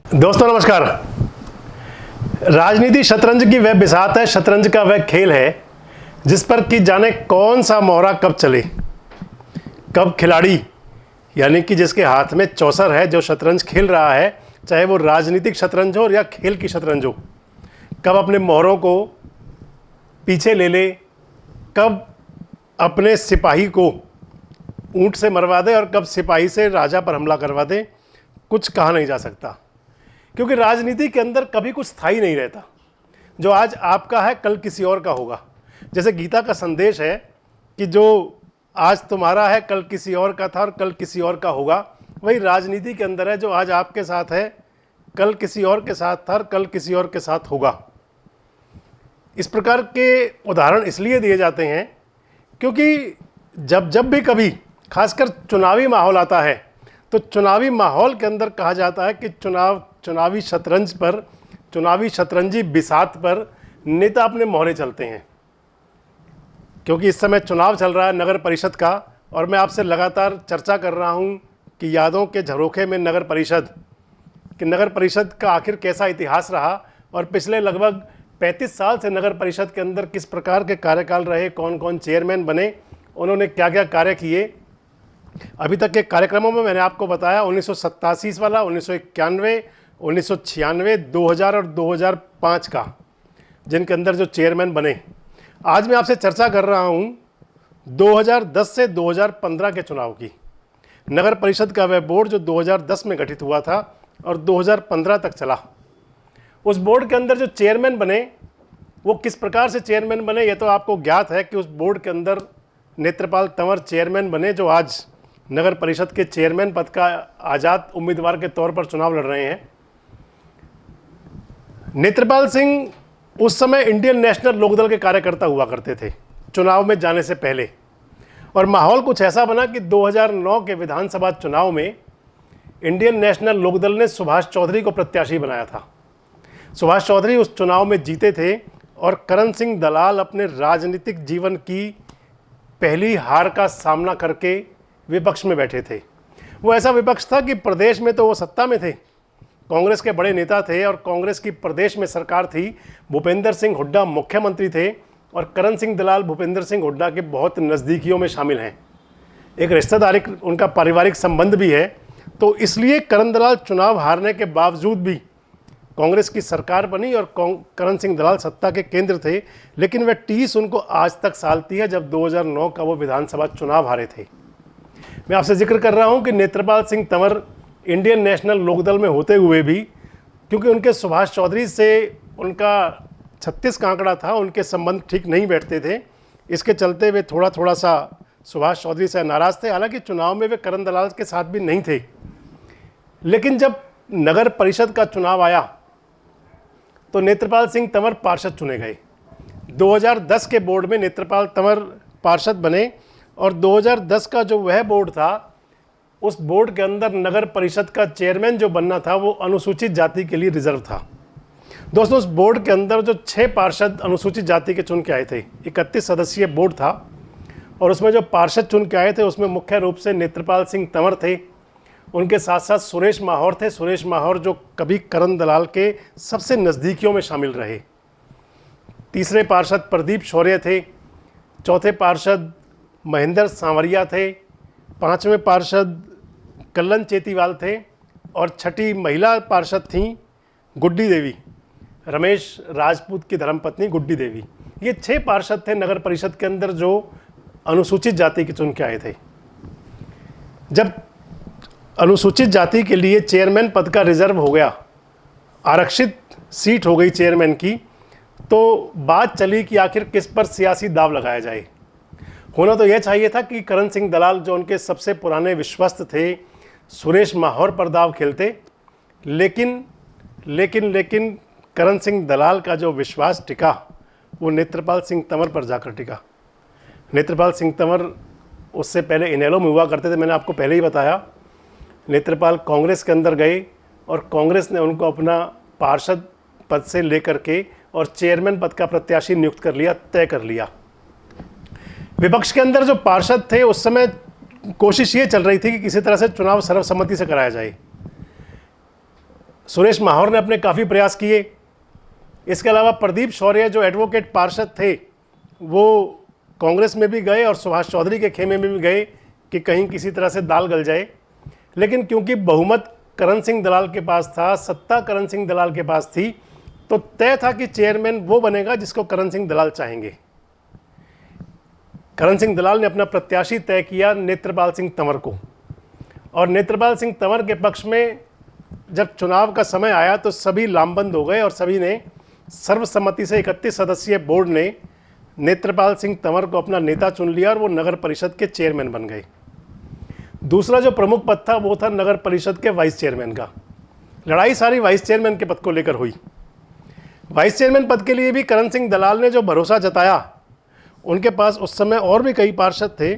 दोस्तों नमस्कार। राजनीति शतरंज की वह बिसात है, शतरंज का वह खेल है जिस पर कि जाने कौन सा मोहरा कब चले, कब खिलाड़ी यानी कि जिसके हाथ में चौसर है, जो शतरंज खेल रहा है, चाहे वो राजनीतिक शतरंज हो या खेल की शतरंज हो, कब अपने मोहरों को पीछे ले ले, कब अपने सिपाही को ऊंट से मरवा दे और कब सिपाही से राजा पर हमला करवा दे, कुछ कहा नहीं जा सकता। क्योंकि राजनीति के अंदर कभी कुछ स्थायी नहीं रहता। जो आज आपका है कल किसी और का होगा। जैसे गीता का संदेश है कि जो आज तुम्हारा है कल किसी और का था और कल किसी और का होगा, वही राजनीति के अंदर है। जो आज आपके साथ है कल किसी और के साथ था और कल किसी और के साथ होगा। इस प्रकार के उदाहरण इसलिए दिए जाते हैं क्योंकि जब भी कभी खासकर चुनावी माहौल आता है तो चुनावी माहौल के अंदर कहा जाता है कि चुनावी शतरंज पर, चुनावी शतरंजी बिसात पर नेता अपने मोहरे चलते हैं। क्योंकि इस समय चुनाव चल रहा है नगर परिषद का, और मैं आपसे लगातार चर्चा कर रहा हूं कि यादों के झरोखे में नगर परिषद का आखिर कैसा इतिहास रहा और पिछले लगभग 35 साल से नगर परिषद के अंदर किस प्रकार के कार्यकाल रहे, कौन कौन चेयरमैन बने, उन्होंने क्या क्या कार्य किए। अभी तक के कार्यक्रमों में मैंने आपको बताया 1987 वाला, 1991, 1996, 2000 और 2005 का, जिनके अंदर जो चेयरमैन बने। आज मैं आपसे चर्चा कर रहा हूं 2010 से 2015 के चुनाव की। नगर परिषद का वह बोर्ड जो 2010 में गठित हुआ था और 2015 तक चला। उस बोर्ड के अंदर जो चेयरमैन बने वो किस प्रकार से चेयरमैन बने, ये तो आपको ज्ञात है कि उस बोर्ड के अंदर नेत्रपाल तंवर चेयरमैन बने, जो आज नगर परिषद के चेयरमैन पद का आज़ाद उम्मीदवार के तौर पर चुनाव लड़ रहे हैं। नेत्रपाल सिंह उस समय इंडियन नेशनल लोकदल के कार्यकर्ता हुआ करते थे चुनाव में जाने से पहले, और माहौल कुछ ऐसा बना कि 2009 के विधानसभा चुनाव में इंडियन नेशनल लोकदल ने सुभाष चौधरी को प्रत्याशी बनाया था। सुभाष चौधरी उस चुनाव में जीते थे और करण सिंह दलाल अपने राजनीतिक जीवन की पहली हार का सामना करके विपक्ष में बैठे थे। वो ऐसा विपक्ष था कि प्रदेश में तो वो सत्ता में थे, कांग्रेस के बड़े नेता थे और कांग्रेस की प्रदेश में सरकार थी। भूपेंद्र सिंह हुड्डा मुख्यमंत्री थे और करण सिंह दलाल भूपेंद्र सिंह हुड्डा के बहुत नज़दीकियों में शामिल हैं। एक रिश्तेदारी उनका पारिवारिक संबंध भी है। तो इसलिए करण दलाल चुनाव हारने के बावजूद भी कांग्रेस की सरकार बनी और करण सिंह दलाल सत्ता के केंद्र थे। लेकिन वह टीस उनको आज तक सालती है जब 2009 का वो विधानसभा चुनाव हारे थे। मैं आपसे जिक्र कर रहा हूं कि नेत्रपाल सिंह तंवर इंडियन नेशनल लोकदल में होते हुए भी, क्योंकि उनके सुभाष चौधरी से उनका 36 का आंकड़ा था, उनके संबंध ठीक नहीं बैठते थे। इसके चलते वे थोड़ा सा सुभाष चौधरी से नाराज़ थे। हालांकि चुनाव में वे करण दलाल के साथ भी नहीं थे। लेकिन जब नगर परिषद का चुनाव आया तो नेत्रपाल सिंह तंवर पार्षद चुने गए। 2010 के बोर्ड में नेत्रपाल तंवर पार्षद बने और 2010 का जो वह बोर्ड था, उस बोर्ड के अंदर नगर परिषद का चेयरमैन जो बनना था वो अनुसूचित जाति के लिए रिजर्व था। दोस्तों, उस बोर्ड के अंदर जो 6 पार्षद अनुसूचित जाति के चुन के आए थे, 31 सदस्यीय बोर्ड था, और उसमें जो पार्षद चुन के आए थे उसमें मुख्य रूप से नेत्रपाल सिंह तंवर थे। उनके साथ साथ सुरेश माहौर थे। सुरेश माहौर जो कभी करण दलाल के सबसे नज़दीकियों में शामिल रहे। तीसरे पार्षद प्रदीप शौर्य थे। चौथे पार्षद महेंद्र सांवरिया थे। पांचवें पार्षद कल्लन चेतीवाल थे और छठी महिला पार्षद थीं गुड्डी देवी, रमेश राजपूत की धर्मपत्नी गुड्डी देवी। ये 6 पार्षद थे नगर परिषद के अंदर जो अनुसूचित जाति के चुन के आए थे। जब अनुसूचित जाति के लिए चेयरमैन पद का रिजर्व हो गया, आरक्षित सीट हो गई चेयरमैन की, तो बात चली कि आखिर किस पर सियासी दाव लगाया जाए। होना तो यह चाहिए था कि करण सिंह दलाल जो उनके सबसे पुराने विश्वस्त थे, सुरेश माहौर पर दाव खेलते। लेकिन करण सिंह दलाल का जो विश्वास टिका वो नेत्रपाल सिंह तंवर पर जाकर टिका। नेत्रपाल सिंह तंवर उससे पहले इनेलो में हुआ करते थे, मैंने आपको पहले ही बताया। नेत्रपाल कांग्रेस के अंदर गए और कांग्रेस ने उनको अपना पार्षद पद से लेकर के और चेयरमैन पद का प्रत्याशी नियुक्त कर लिया, तय कर लिया। विपक्ष के अंदर जो पार्षद थे उस समय कोशिश ये चल रही थी कि किसी तरह से चुनाव सर्वसम्मति से कराया जाए। सुरेश माहौर ने अपने काफ़ी प्रयास किए। इसके अलावा प्रदीप शौर्य जो एडवोकेट पार्षद थे वो कांग्रेस में भी गए और सुभाष चौधरी के खेमे में भी गए कि कहीं किसी तरह से दाल गल जाए। लेकिन क्योंकि बहुमत करण सिंह दलाल के पास था, सत्ता करण सिंह दलाल के पास थी, तो तय था कि चेयरमैन वो बनेगा जिसको करण सिंह दलाल चाहेंगे। करण सिंह दलाल ने अपना प्रत्याशी तय किया नेत्रपाल सिंह तंवर को, और नेत्रपाल सिंह तंवर के पक्ष में जब चुनाव का समय आया तो सभी लामबंद हो गए और सभी ने सर्वसम्मति से 31 सदस्यीय बोर्ड ने नेत्रपाल सिंह तंवर को अपना नेता चुन लिया और वो नगर परिषद के चेयरमैन बन गए। दूसरा जो प्रमुख पद था वो था नगर परिषद के वाइस चेयरमैन का। लड़ाई सारी वाइस चेयरमैन के पद को लेकर हुई। वाइस चेयरमैन पद के लिए भी करण सिंह दलाल ने जो भरोसा जताया, उनके पास उस समय और भी कई पार्षद थे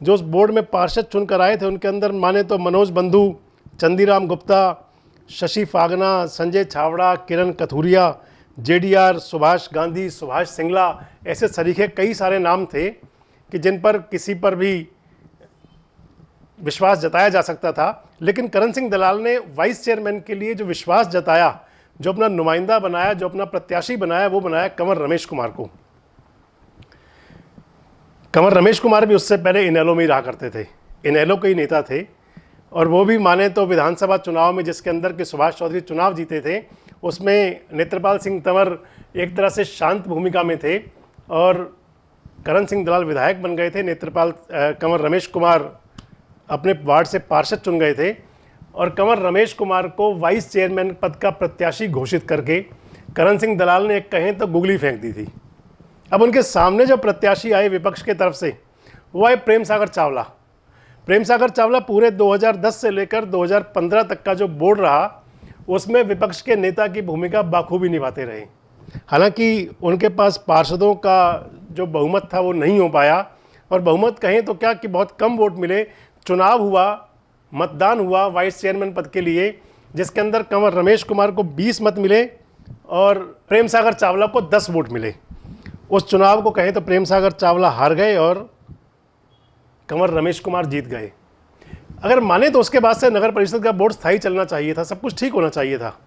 जो उस बोर्ड में पार्षद चुनकर आए थे। उनके अंदर माने तो मनोज बंधु, चंदीराम गुप्ता, शशि फागना, संजय छावड़ा, किरण कथूरिया, जेडीआर, सुभाष गांधी, सुभाष सिंगला, ऐसे सरीखे कई सारे नाम थे कि जिन पर किसी पर भी विश्वास जताया जा सकता था। लेकिन करण सिंह दलाल ने वाइस चेयरमैन के लिए जो विश्वास जताया, जो अपना नुमाइंदा बनाया, जो अपना प्रत्याशी बनाया, वो बनाया कंवर रमेश कुमार को। कंवर रमेश कुमार भी उससे पहले इनेलो में ही रहा करते थे, इनेलो के ही नेता थे, और वो भी माने तो विधानसभा चुनाव में जिसके अंदर के सुभाष चौधरी चुनाव जीते थे, उसमें नेत्रपाल सिंह तंवर एक तरह से शांत भूमिका में थे और करण सिंह दलाल विधायक बन गए थे। कंवर रमेश कुमार अपने वार्ड से पार्षद चुन गए थे और कंवर रमेश कुमार को वाइस चेयरमैन पद का प्रत्याशी घोषित करके करण सिंह दलाल ने एक कहें तो गुगली फेंक दी थी। अब उनके सामने जो प्रत्याशी आए विपक्ष के तरफ से, वो आए प्रेम सागर चावला। प्रेम सागर चावला पूरे 2010 से लेकर 2015 तक का जो बोर्ड रहा, उसमें विपक्ष के नेता की भूमिका बाखूबी निभाते रहे। हालांकि उनके पास पार्षदों का जो बहुमत था वो नहीं हो पाया, और बहुमत कहें तो क्या कि बहुत कम वोट मिले। चुनाव हुआ, मतदान हुआ वाइस चेयरमैन पद के लिए, जिसके अंदर कंवर रमेश कुमार को 20 मत मिले और प्रेम सागर चावला को 10 वोट मिले। उस चुनाव को कहें तो प्रेम सागर चावला हार गए और कंवर रमेश कुमार जीत गए। अगर माने तो उसके बाद से नगर परिषद का बोर्ड स्थायी चलना चाहिए था, सब कुछ ठीक होना चाहिए था।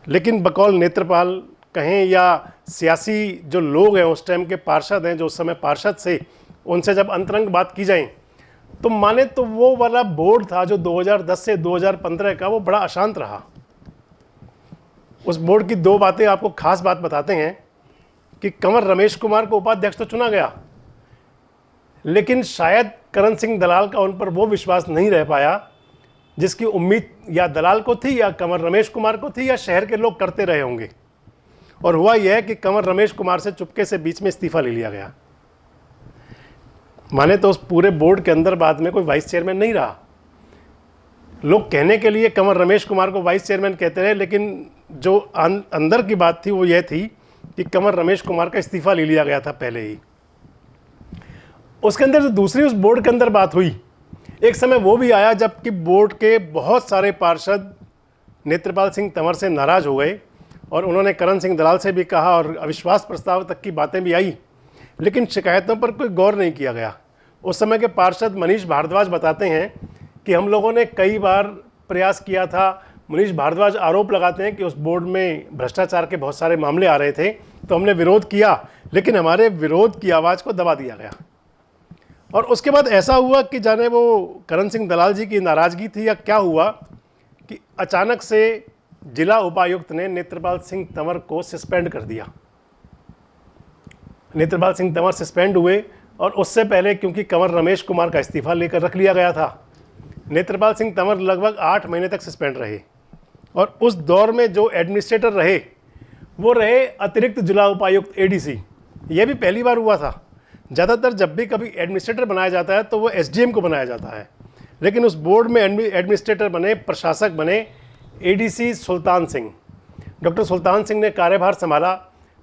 लेकिन बकौल नेत्रपाल कहें या सियासी जो लोग हैं, उस टाइम के पार्षद हैं जो उस समय पार्षद से, उनसे जब अंतरंग बात की जाए तो माने तो वो वाला बोर्ड था जो 2010 से 2015 का, वो बड़ा अशांत रहा। उस बोर्ड की दो बातें आपको खास बात बताते हैं कि कंवर रमेश कुमार को उपाध्यक्ष तो चुना गया, लेकिन शायद करण सिंह दलाल का उन पर वो विश्वास नहीं रह पाया जिसकी उम्मीद या दलाल को थी या कंवर रमेश कुमार को थी या शहर के लोग करते रहे होंगे। और हुआ यह कि कंवर रमेश कुमार से चुपके से बीच में इस्तीफा ले लिया गया। माने तो उस पूरे बोर्ड के अंदर बाद में कोई वाइस चेयरमैन नहीं रहा। लोग कहने के लिए कंवर रमेश कुमार को वाइस चेयरमैन कहते रहे, लेकिन जो अंदर की बात थी वो यह थी कि कंवर रमेश कुमार का इस्तीफा ले लिया गया था पहले ही। उसके अंदर जो दूसरी उस बोर्ड के अंदर बात हुई, एक समय वो भी आया जबकि बोर्ड के बहुत सारे पार्षद नेत्रपाल सिंह तंवर से नाराज़ हो गए और उन्होंने करण सिंह दलाल से भी कहा और अविश्वास प्रस्ताव तक की बातें भी आई, लेकिन शिकायतों पर कोई गौर नहीं किया गया। उस समय के पार्षद मनीष भारद्वाज बताते हैं कि हम लोगों ने कई बार प्रयास किया था। मनीष भारद्वाज आरोप लगाते हैं कि उस बोर्ड में भ्रष्टाचार के बहुत सारे मामले आ रहे थे, तो हमने विरोध किया, लेकिन हमारे विरोध की आवाज़ को दबा दिया गया। और उसके बाद ऐसा हुआ कि जाने वो करण सिंह दलाल जी की नाराज़गी थी या क्या हुआ कि अचानक से जिला उपायुक्त ने नेत्रपाल सिंह तंवर को सस्पेंड कर दिया। नेत्रपाल सिंह तंवर सस्पेंड हुए और उससे पहले क्योंकि कंवर रमेश कुमार का इस्तीफा लेकर रख लिया गया था, नेत्रपाल सिंह तंवर लगभग 8 महीने तक सस्पेंड रहे। और उस दौर में जो एडमिनिस्ट्रेटर रहे वो रहे अतिरिक्त जिला उपायुक्त ADC। ये भी पहली बार हुआ था। ज़्यादातर जब भी कभी एडमिनिस्ट्रेटर बनाया जाता है तो वो SDM को बनाया जाता है, लेकिन उस बोर्ड में एडमिनिस्ट्रेटर बने, प्रशासक बने ADC सुल्तान सिंह। डॉक्टर सुल्तान सिंह ने कार्यभार संभाला।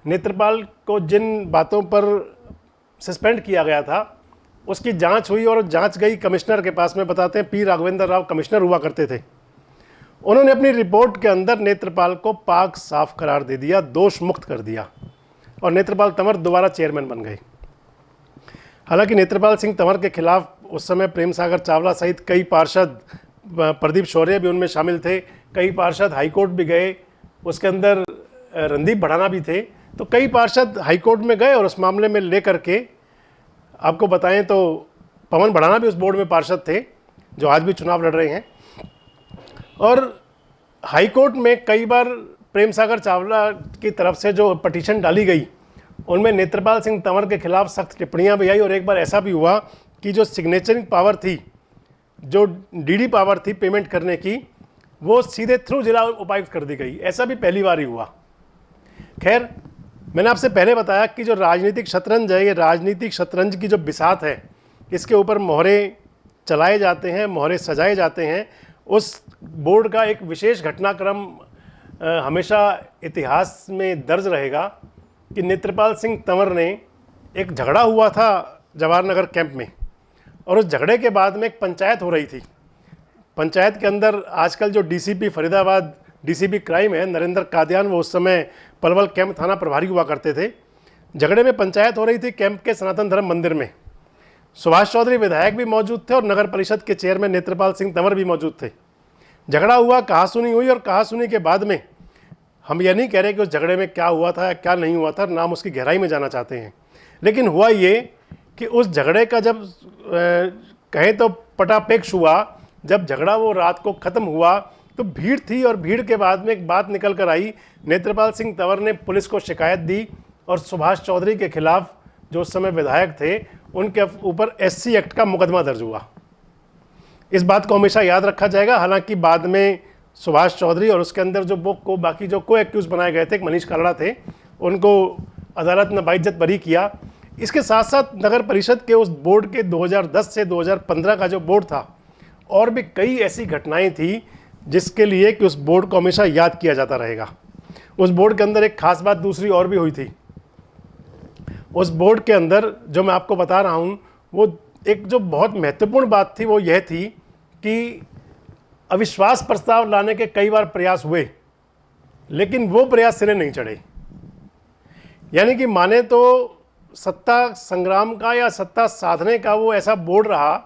नेत्रपाल को जिन बातों पर सस्पेंड किया गया था उसकी जांच हुई और जांच गई कमिश्नर के पास में। बताते हैं P राघवेंद्र राव कमिश्नर हुआ करते थे। उन्होंने अपनी रिपोर्ट के अंदर नेत्रपाल को पाक साफ करार दे दिया, दोष मुक्त कर दिया और नेत्रपाल तंवर दोबारा चेयरमैन बन गए। हालांकि नेत्रपाल सिंह तंवर के खिलाफ उस समय प्रेम सागर चावला सहित कई पार्षद प्रदीप शौर्य भी उनमें शामिल थे, कई पार्षद हाईकोर्ट भी गए, उसके अंदर रणदीप भड़ाना भी थे। तो कई पार्षद हाईकोर्ट में गए और उस मामले में लेकर के आपको बताएं तो पवन भड़ाना भी उस बोर्ड में पार्षद थे जो आज भी चुनाव लड़ रहे हैं। और हाईकोर्ट में कई बार प्रेम सागर चावला की तरफ से जो पटिशन डाली गई उनमें नेत्रपाल सिंह तंवर के खिलाफ सख्त टिप्पणियां भी आई। और एक बार ऐसा भी हुआ कि जो सिग्नेचरिंग पावर थी, जो डीडी पावर थी पेमेंट करने की, वो सीधे थ्रू जिला उपायुक्त कर दी गई। ऐसा भी पहली बार ही हुआ। खैर, मैंने आपसे पहले बताया कि जो राजनीतिक शतरंज है, ये राजनीतिक शतरंज की जो बिसात है, इसके ऊपर मोहरे चलाए जाते हैं, मोहरे सजाए जाते हैं। उस बोर्ड का एक विशेष घटनाक्रम हमेशा इतिहास में दर्ज रहेगा कि नेत्रपाल सिंह तंवर ने, एक झगड़ा हुआ था जवाहर नगर कैंप में, और उस झगड़े के बाद में एक पंचायत हो रही थी। पंचायत के अंदर आजकल जो डीसीपी फरीदाबाद, डीसीपी क्राइम है, नरेंद्र कादियान, वो उस समय पलवल कैंप थाना प्रभारी हुआ करते थे। झगड़े में पंचायत हो रही थी कैंप के सनातन धर्म मंदिर में। सुभाष चौधरी विधायक भी मौजूद थे और नगर परिषद के चेयरमैन नेत्रपाल सिंह तंवर भी मौजूद थे। झगड़ा हुआ, कहासुनी हुई, और कहासुनी के बाद में हम यह नहीं कह रहे कि उस झगड़े में क्या हुआ था या क्या नहीं हुआ था, नाम उसकी गहराई में जाना चाहते हैं। लेकिन हुआ ये कि उस झगड़े का जब कहें तो पटापेक्ष हुआ, जब झगड़ा वो रात को ख़त्म हुआ तो भीड़ थी, और भीड़ के बाद में एक बात निकल कर आई। नेत्रपाल सिंह तंवर ने पुलिस को शिकायत दी और सुभाष चौधरी के खिलाफ, जो उस समय विधायक थे, उनके ऊपर SC एक्ट का मुकदमा दर्ज हुआ। इस बात को हमेशा याद रखा जाएगा। हालांकि बाद में सुभाष चौधरी और उसके अंदर जो बाकी जो को एक्यूज बनाए गए थे, मनीष कालड़ा थे, उनको अदालत ने बाइज्जत बरी किया। इसके साथ साथ नगर परिषद के उस बोर्ड के 2010 से 2015 का जो बोर्ड था, और भी कई ऐसी घटनाएं थी जिसके लिए कि उस बोर्ड को हमेशा याद किया जाता रहेगा। उस बोर्ड के अंदर एक खास बात दूसरी और भी हुई थी। उस बोर्ड के अंदर जो मैं आपको बता रहा हूँ, वो एक जो बहुत महत्वपूर्ण बात थी वो यह थी कि अविश्वास प्रस्ताव लाने के कई बार प्रयास हुए, लेकिन वो प्रयास सिरे नहीं चढ़े। यानी कि माने तो सत्ता संग्राम का या सत्ता साधने का वो ऐसा बोर्ड रहा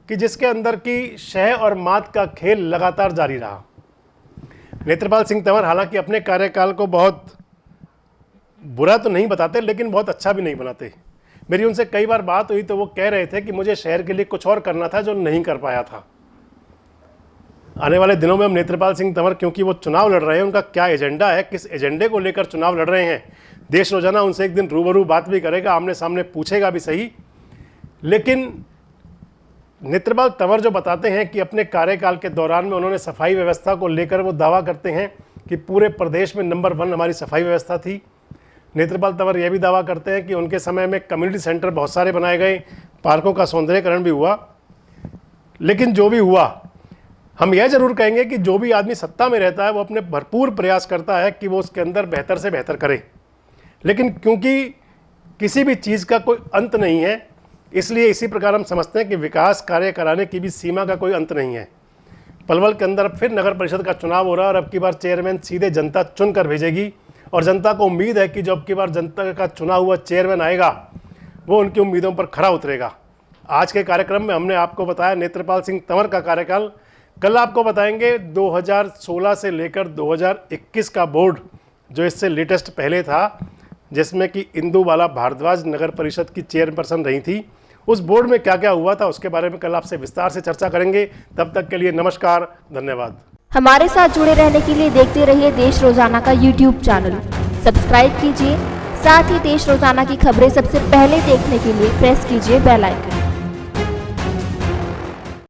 कि जिसके अंदर की शह और मात का खेल लगातार जारी रहा। नेत्रपाल सिंह तंवर हालांकि अपने कार्यकाल को बहुत बुरा तो नहीं बताते, लेकिन बहुत अच्छा भी नहीं बनाते। मेरी उनसे कई बार बात हुई तो वो कह रहे थे कि मुझे शहर के लिए कुछ और करना था जो नहीं कर पाया था। आने वाले दिनों में हम नेत्रपाल सिंह तंवर, क्योंकि वो चुनाव लड़ रहे हैं, उनका क्या एजेंडा है, किस एजेंडे को लेकर चुनाव लड़ रहे हैं, देश रोजाना उनसे एक दिन रूबरू बात भी करेगा, आमने सामने पूछेगा भी सही। लेकिन नेत्रपाल तंवर जो बताते हैं कि अपने कार्यकाल के दौरान में उन्होंने सफाई व्यवस्था को लेकर वो दावा करते हैं कि पूरे प्रदेश में नंबर 1 हमारी सफाई व्यवस्था थी। नेत्रपाल तंवर यह भी दावा करते हैं कि उनके समय में कम्युनिटी सेंटर बहुत सारे बनाए गए, पार्कों का सौंदर्यीकरण भी हुआ। लेकिन जो भी हुआ, हम यह जरूर कहेंगे कि जो भी आदमी सत्ता में रहता है वो अपने भरपूर प्रयास करता है कि वो उसके अंदर बेहतर से बेहतर करे। लेकिन क्योंकि किसी भी चीज़ का कोई अंत नहीं है, इसलिए इसी प्रकार हम समझते हैं कि विकास कार्य कराने की भी सीमा का कोई अंत नहीं है। पलवल के अंदर अब फिर नगर परिषद का चुनाव हो रहा है और अब की बार चेयरमैन सीधे जनता चुन कर भेजेगी, और जनता को उम्मीद है कि जो अब की बार जनता का चुना हुआ चेयरमैन आएगा वो उनकी उम्मीदों पर खरा उतरेगा। आज के कार्यक्रम में हमने आपको बताया नेत्रपाल सिंह तंवर का कार्यकाल। कल आपको बताएंगे 2016 से लेकर 2021 का बोर्ड जो इससे लेटेस्ट पहले था, जिसमें कि इंदुबाला भारद्वाज नगर परिषद की चेयरपर्सन रही थी। उस बोर्ड में क्या क्या हुआ था उसके बारे में कल आपसे विस्तार से चर्चा करेंगे। तब तक के लिए नमस्कार, धन्यवाद। हमारे साथ जुड़े रहने के लिए देखते रहिए देश रोजाना का YouTube चैनल सब्सक्राइब कीजिए। साथ ही देश रोजाना की खबरें सबसे पहले देखने के लिए प्रेस कीजिए बेल आइकन।